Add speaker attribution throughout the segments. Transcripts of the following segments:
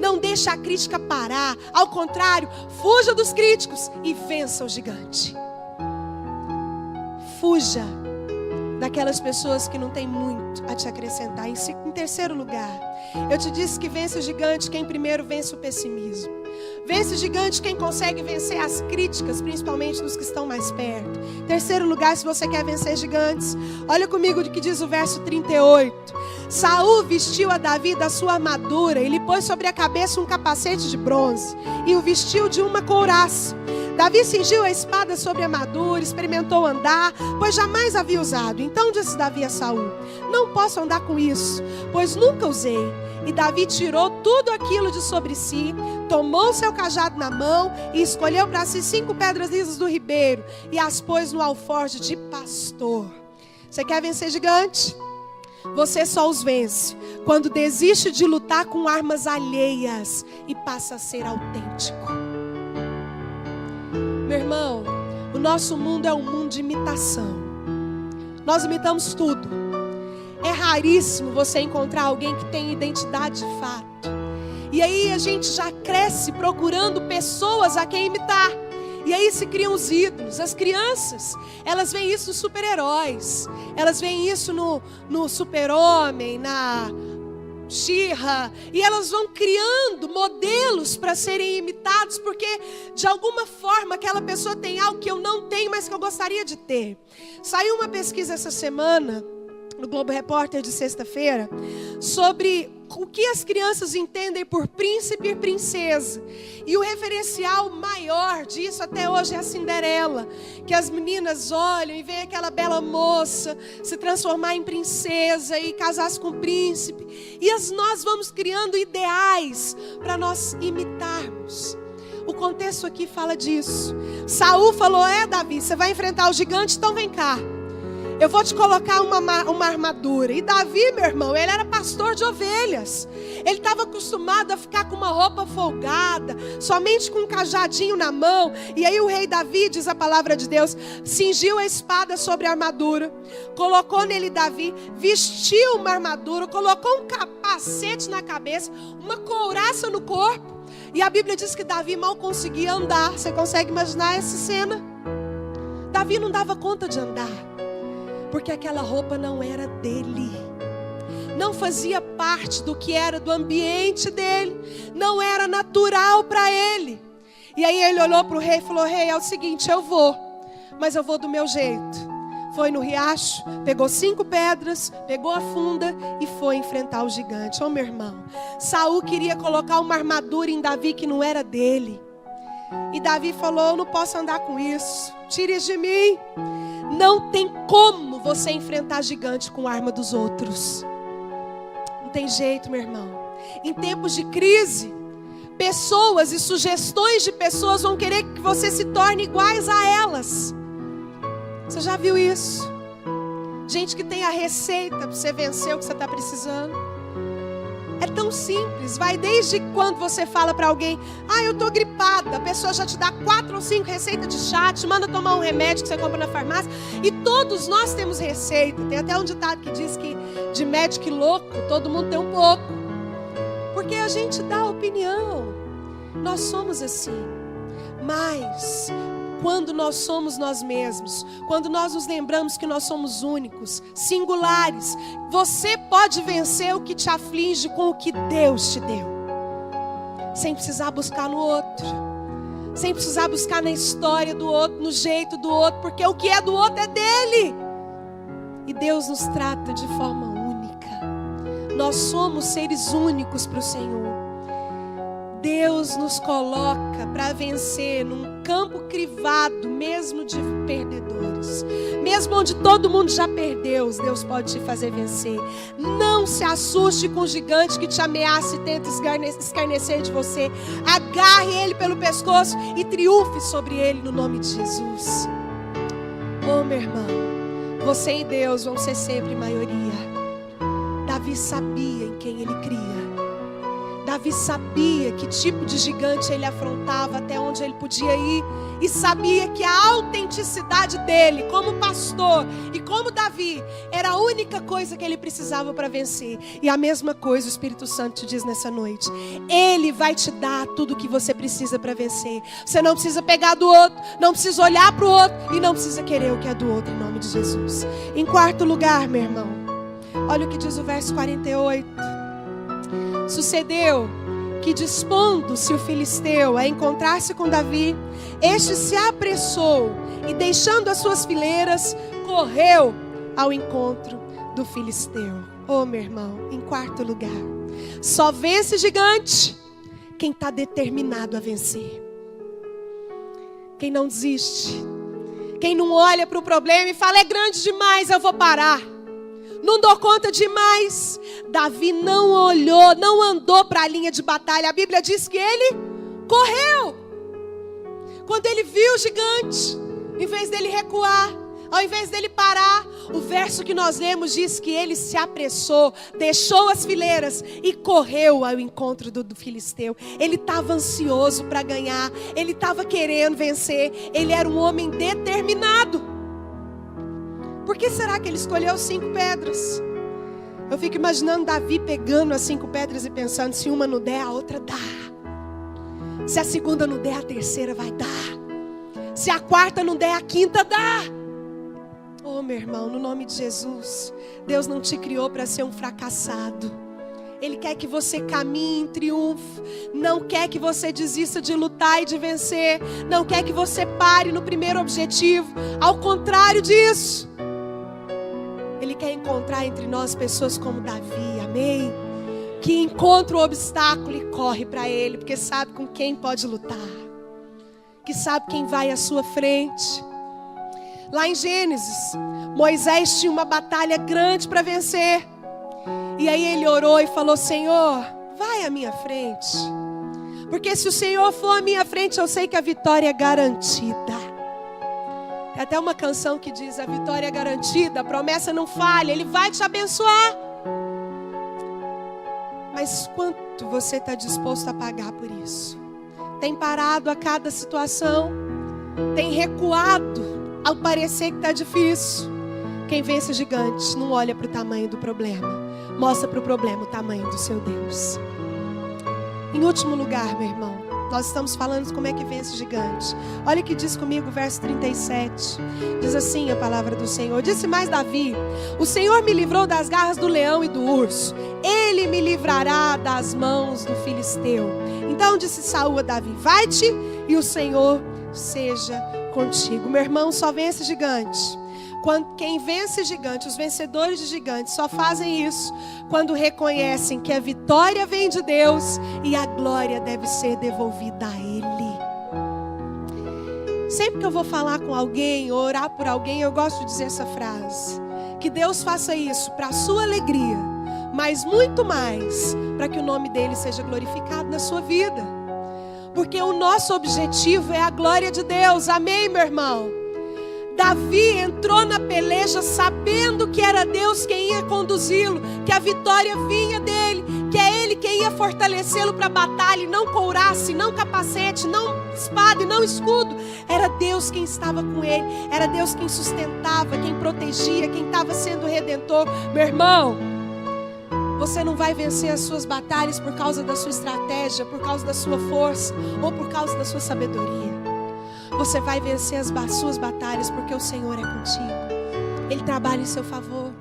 Speaker 1: Não deixe a crítica parar. Ao contrário, fuja dos críticos e vença o gigante. Fuja daquelas pessoas que não têm muito a te acrescentar. Em terceiro lugar, eu te disse que vence o gigante quem primeiro vence o pessimismo. Vence o gigante quem consegue vencer as críticas, principalmente dos que estão mais perto. Em terceiro lugar, se você quer vencer gigantes, olha comigo o que diz o verso 38. Saul vestiu a Davi da sua armadura e lhe pôs sobre a cabeça um capacete de bronze e o vestiu de uma couraça. Davi cingiu a espada sobre a armadura, experimentou andar, pois jamais havia usado. Então disse Davi a Saul: não posso andar com isso, pois nunca usei. E Davi tirou tudo aquilo de sobre si, tomou seu cajado na mão e escolheu para si 5 pedras lisas do ribeiro e as pôs no alforje de pastor. Você quer vencer gigante? Você só os vence quando desiste de lutar com armas alheias e passa a ser autêntico. Meu irmão, o nosso mundo é um mundo de imitação. Nós imitamos tudo. É raríssimo você encontrar alguém que tem identidade de fato. E aí a gente já cresce procurando pessoas a quem imitar. E aí se criam os ídolos. As crianças, elas veem isso nos super-heróis. Elas veem isso no super-homem, na She-Ra. E elas vão criando modelos para serem imitados. Porque de alguma forma aquela pessoa tem algo que eu não tenho, mas que eu gostaria de ter. Saiu uma pesquisa essa semana no Globo Repórter de sexta-feira, sobre o que as crianças entendem por príncipe e princesa. E o referencial maior disso até hoje é a Cinderela, que as meninas olham e veem aquela bela moça se transformar em princesa e casar-se com o príncipe. E nós vamos criando ideais para nós imitarmos. O contexto aqui fala disso. Saul falou: Davi, você vai enfrentar o gigante, então vem cá. Eu vou te colocar uma armadura. E Davi, meu irmão, ele era pastor de ovelhas. Ele estava acostumado a ficar com uma roupa folgada, somente com um cajadinho na mão. E aí o rei Davi, diz a palavra de Deus, cingiu a espada sobre a armadura, colocou nele Davi, vestiu uma armadura, colocou um capacete na cabeça, uma couraça no corpo. E a Bíblia diz que Davi mal conseguia andar. Você consegue imaginar essa cena? Davi não dava conta de andar, porque aquela roupa não era dele, não fazia parte do que era do ambiente dele, não era natural para ele. E aí ele olhou para o rei e falou: rei, é o seguinte, eu vou, mas eu vou do meu jeito. Foi no riacho, pegou 5 pedras, pegou a funda e foi enfrentar o gigante. Meu irmão, Saul queria colocar uma armadura em Davi que não era dele. E Davi falou: eu não posso andar com isso, tire isso de mim. Não tem como você enfrentar gigante com a arma dos outros. Não tem jeito, meu irmão. Em tempos de crise, pessoas e sugestões de pessoas vão querer que você se torne iguais a elas. Você já viu isso? Gente que tem a receita para você vencer o que você está precisando. É tão simples, vai desde quando você fala para alguém: eu tô gripada, a pessoa já te dá 4 ou 5 receitas de chá, te manda tomar um remédio que você compra na farmácia. E todos nós temos receita. Tem até um ditado que diz que de médico louco, todo mundo tem um pouco. Porque a gente dá opinião. Nós somos assim. Mas quando nós somos nós mesmos, quando nós nos lembramos que nós somos únicos, singulares, você pode vencer o que te aflige com o que Deus te deu, sem precisar buscar no outro, sem precisar buscar na história do outro, no jeito do outro, porque o que é do outro é dele. E Deus nos trata de forma única. Nós somos seres únicos para o Senhor. Deus nos coloca para vencer num campo crivado, mesmo de perdedores. Mesmo onde todo mundo já perdeu, Deus pode te fazer vencer. Não se assuste com o gigante que te ameaça e tenta escarnecer de você. Agarre ele pelo pescoço e triunfe sobre ele no nome de Jesus. Oh, meu irmão, você e Deus vão ser sempre maioria. Davi sabia em quem ele cria. Davi sabia que tipo de gigante ele afrontava, até onde ele podia ir, e sabia que a autenticidade dele como pastor e como Davi era a única coisa que ele precisava para vencer. E a mesma coisa o Espírito Santo te diz nessa noite: Ele vai te dar tudo o que você precisa para vencer. Você não precisa pegar do outro, não precisa olhar para o outro e não precisa querer o que é do outro, em nome de Jesus. Em quarto lugar, meu irmão, olha o que diz o verso 48. Sucedeu que, dispondo-se o filisteu a encontrar-se com Davi, este se apressou e, deixando as suas fileiras, correu ao encontro do filisteu. Oh, meu irmão, em quarto lugar, só vence gigante quem está determinado a vencer. Quem não desiste, quem não olha para o problema e fala: é grande demais, eu vou parar, não dou conta demais. Davi não olhou, não andou para a linha de batalha. A Bíblia diz que ele correu. Quando ele viu o gigante, em vez dele recuar, ao invés dele parar, o verso que nós lemos diz que ele se apressou, deixou as fileiras e correu ao encontro do filisteu. Ele estava ansioso para ganhar, ele estava querendo vencer, ele era um homem determinado. Por que será que ele escolheu 5 pedras? Eu fico imaginando Davi pegando as 5 pedras e pensando: se uma não der, a outra dá. Se a segunda não der, a terceira vai dar. Se a quarta não der, a quinta dá. Oh, meu irmão, no nome de Jesus, Deus não te criou para ser um fracassado. Ele quer que você caminhe em triunfo. Não quer que você desista de lutar e de vencer. Não quer que você pare no primeiro objetivo. Ao contrário disso, Ele quer encontrar entre nós pessoas como Davi, amém? Que encontra o obstáculo e corre para Ele, porque sabe com quem pode lutar, que sabe quem vai à sua frente. Lá em Gênesis, Moisés tinha uma batalha grande para vencer. E aí ele orou e falou: Senhor, vai à minha frente, porque se o Senhor for à minha frente, eu sei que a vitória é garantida. Tem até uma canção que diz: a vitória é garantida, a promessa não falha, Ele vai te abençoar. Mas quanto você está disposto a pagar por isso? Tem parado a cada situação? Tem recuado ao parecer que está difícil? Quem vence gigantes não olha para o tamanho do problema, mostra para o problema o tamanho do seu Deus. Em último lugar, meu irmão, nós estamos falando como é que vence gigante. Olha o que diz comigo o verso 37. Diz assim a palavra do Senhor: disse mais Davi: o Senhor me livrou das garras do leão e do urso, Ele me livrará das mãos do filisteu. Então disse Saul a Davi: vai-te e o Senhor seja contigo. Meu irmão, só vence gigante quem vence gigante, os vencedores de gigantes só fazem isso quando reconhecem que a vitória vem de Deus e a glória deve ser devolvida a Ele. Sempre que eu vou falar com alguém, ou orar por alguém, eu gosto de dizer essa frase: que Deus faça isso para a sua alegria, mas muito mais para que o nome dEle seja glorificado na sua vida. Porque o nosso objetivo é a glória de Deus, amém, meu irmão? Davi entrou na peleja sabendo que era Deus quem ia conduzi-lo, que a vitória vinha dele, que é Ele quem ia fortalecê-lo para a batalha, e não couraça, não capacete, não espada e não escudo. Era Deus quem estava com ele, era Deus quem sustentava, quem protegia, quem estava sendo redentor. Meu irmão, você não vai vencer as suas batalhas por causa da sua estratégia, por causa da sua força ou por causa da sua sabedoria. Você vai vencer as suas batalhas porque o Senhor é contigo. Ele trabalha em seu favor,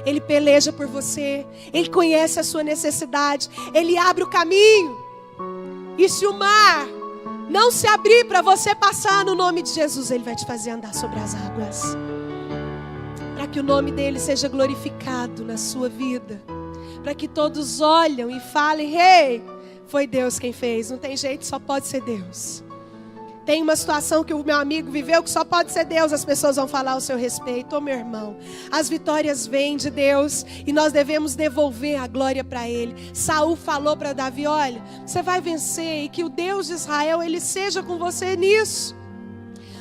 Speaker 1: Ele peleja por você, Ele conhece a sua necessidade, Ele abre o caminho. E se o mar não se abrir para você passar, no nome de Jesus, Ele vai te fazer andar sobre as águas, para que o nome dEle seja glorificado na sua vida, para que todos olhem e falem: ei, foi Deus quem fez, não tem jeito, só pode ser Deus. Tem uma situação que o meu amigo viveu que só pode ser Deus, as pessoas vão falar ao seu respeito. Oh, meu irmão, as vitórias vêm de Deus e nós devemos devolver a glória para Ele. Saul falou para Davi: olha, você vai vencer, e que o Deus de Israel, Ele seja com você nisso.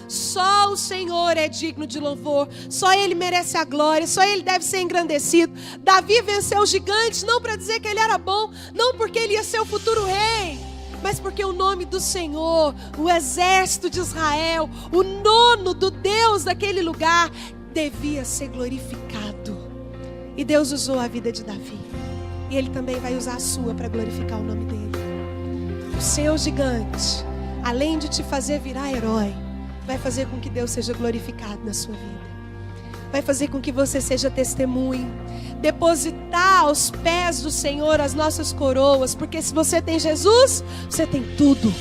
Speaker 1: Só o Senhor é digno de louvor, só Ele merece a glória, só Ele deve ser engrandecido. Davi venceu o gigante não para dizer que ele era bom, não porque ele ia ser o futuro rei, mas porque o nome do Senhor, o exército de Israel, o nono do Deus daquele lugar, devia ser glorificado. E Deus usou a vida de Davi, e Ele também vai usar a sua para glorificar o nome dEle. O seu gigante, além de te fazer virar herói, vai fazer com que Deus seja glorificado na sua vida. Vai fazer com que você seja testemunho. Depositar aos pés do Senhor as nossas coroas. Porque se você tem Jesus, você tem tudo.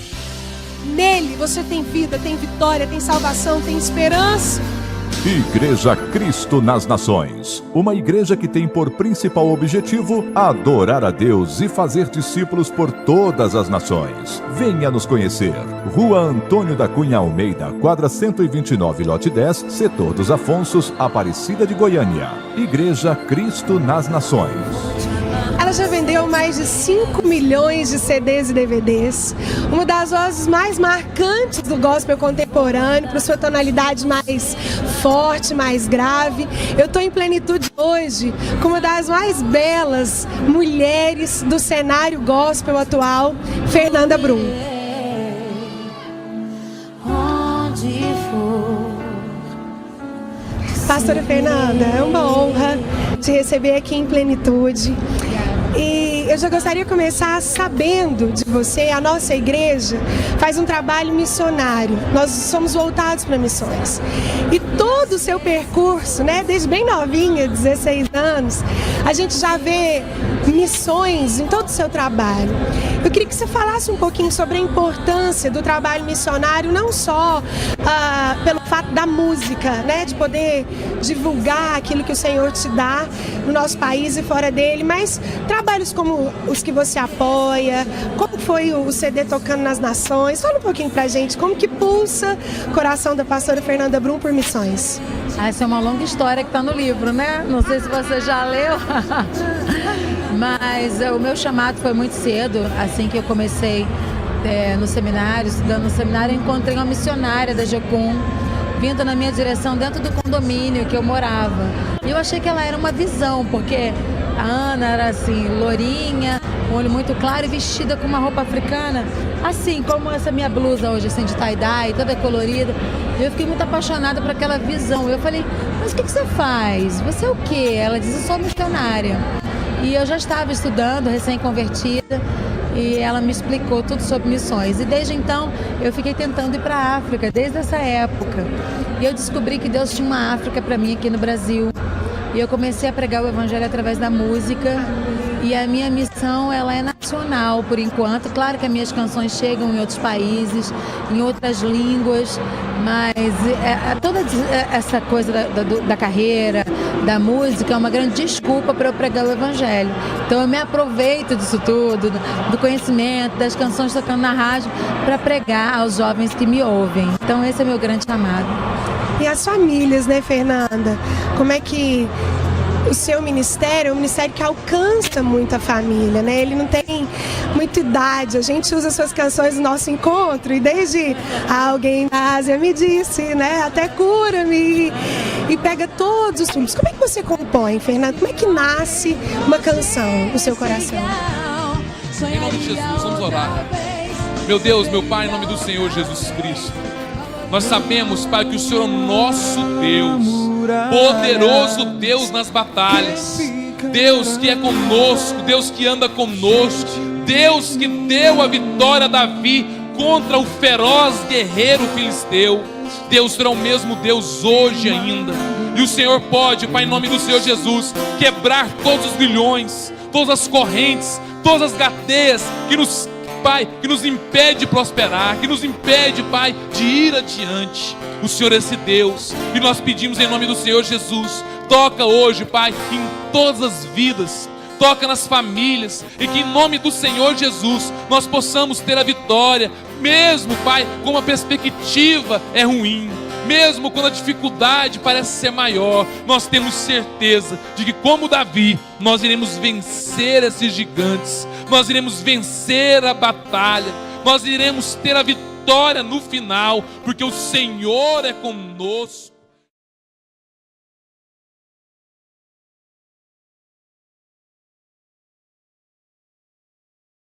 Speaker 1: Nele você tem vida, tem vitória, tem salvação, tem esperança.
Speaker 2: Igreja Cristo nas Nações. Uma igreja que tem por principal objetivo adorar a Deus e fazer discípulos por todas as nações. Venha nos conhecer. Rua Antônio da Cunha Almeida, quadra 129, lote 10, setor dos Afonsos, Aparecida de Goiânia. Igreja Cristo nas Nações.
Speaker 1: Ela já vendeu mais de 5 milhões de CDs e DVDs. Uma das vozes mais marcantes do gospel contemporâneo, por sua tonalidade mais forte, mais grave. Eu estou em plenitude hoje com uma das mais belas mulheres do cenário gospel atual, Fernanda Brum. Pastora Fernanda, é uma honra te receber aqui em plenitude. E eu já gostaria de começar sabendo de você. A nossa igreja faz um trabalho missionário. Nós somos voltados para missões. E todo o seu percurso, né, desde bem novinha, 16 anos, a gente já vê missões em todo o seu trabalho. Eu queria que você falasse um pouquinho sobre a importância do trabalho missionário, não só pelo fato da música, né, de poder divulgar aquilo que o Senhor te dá no nosso país e fora dele, mas trabalhos como os que você apoia, como foi o CD Tocando nas Nações. Fala um pouquinho pra gente, como que pulsa o coração da pastora Fernanda Brum por missões.
Speaker 3: Essa é uma longa história que está no livro, né? Não sei se você já leu, mas o meu chamado foi muito cedo. Assim que eu comecei no seminário, estudando no seminário, eu encontrei uma missionária da Jocum vindo na minha direção dentro do condomínio que eu morava. E eu achei que ela era uma visão, porque a Ana era assim, lourinha, com olho muito claro e vestida com uma roupa africana, assim como essa minha blusa hoje, assim, de tie-dye, toda colorida. Eu fiquei muito apaixonada por aquela visão. Eu falei, mas o que você faz? Você é o quê? Ela diz, eu sou missionária. E eu já estava estudando, recém-convertida, e ela me explicou tudo sobre missões. E desde então, eu fiquei tentando ir para a África, desde essa época. E eu descobri que Deus tinha uma África para mim aqui no Brasil. E eu comecei a pregar o Evangelho através da música. E a minha missão, ela é nacional, por enquanto. Claro que as minhas canções chegam em outros países, em outras línguas, mas toda essa coisa da carreira, da música, é uma grande desculpa para eu pregar o Evangelho. Então eu me aproveito disso tudo, do conhecimento, das canções tocando na rádio, para pregar aos jovens que me ouvem. Então esse é o meu grande chamado.
Speaker 1: E as famílias, né, Fernanda? Como é que o seu ministério é um ministério que alcança muito a família, né? Ele não tem muita idade. A gente usa suas canções no nosso encontro, e desde Alguém da Ásia me disse, né, até Cura-me, e pega todos os filmes. Como é que você compõe, Fernanda? Como é que nasce uma canção no seu coração?
Speaker 4: Em nome de Jesus, vamos orar. Meu Deus, meu Pai, em nome do Senhor Jesus Cristo, nós sabemos, Pai, que o Senhor é o nosso Deus, poderoso Deus nas batalhas, Deus que é conosco, Deus que anda conosco, Deus que deu a vitória a Davi contra o feroz guerreiro filisteu. Deus será o mesmo Deus hoje ainda. E o Senhor pode, Pai, em nome do Senhor Jesus, quebrar todos os grilhões, todas as correntes, todas as cadeias que nos, Pai, que nos impede de prosperar, que nos impede, Pai, de ir adiante. O Senhor é esse Deus, e nós pedimos em nome do Senhor Jesus, toca hoje, Pai, em todas as vidas, toca nas famílias, e que em nome do Senhor Jesus nós possamos ter a vitória, mesmo, Pai, como a perspectiva é ruim, mesmo quando a dificuldade parece ser maior, nós temos certeza de que, como Davi, nós iremos vencer esses gigantes, nós iremos vencer a batalha, nós iremos ter a vitória no final, porque o Senhor é conosco.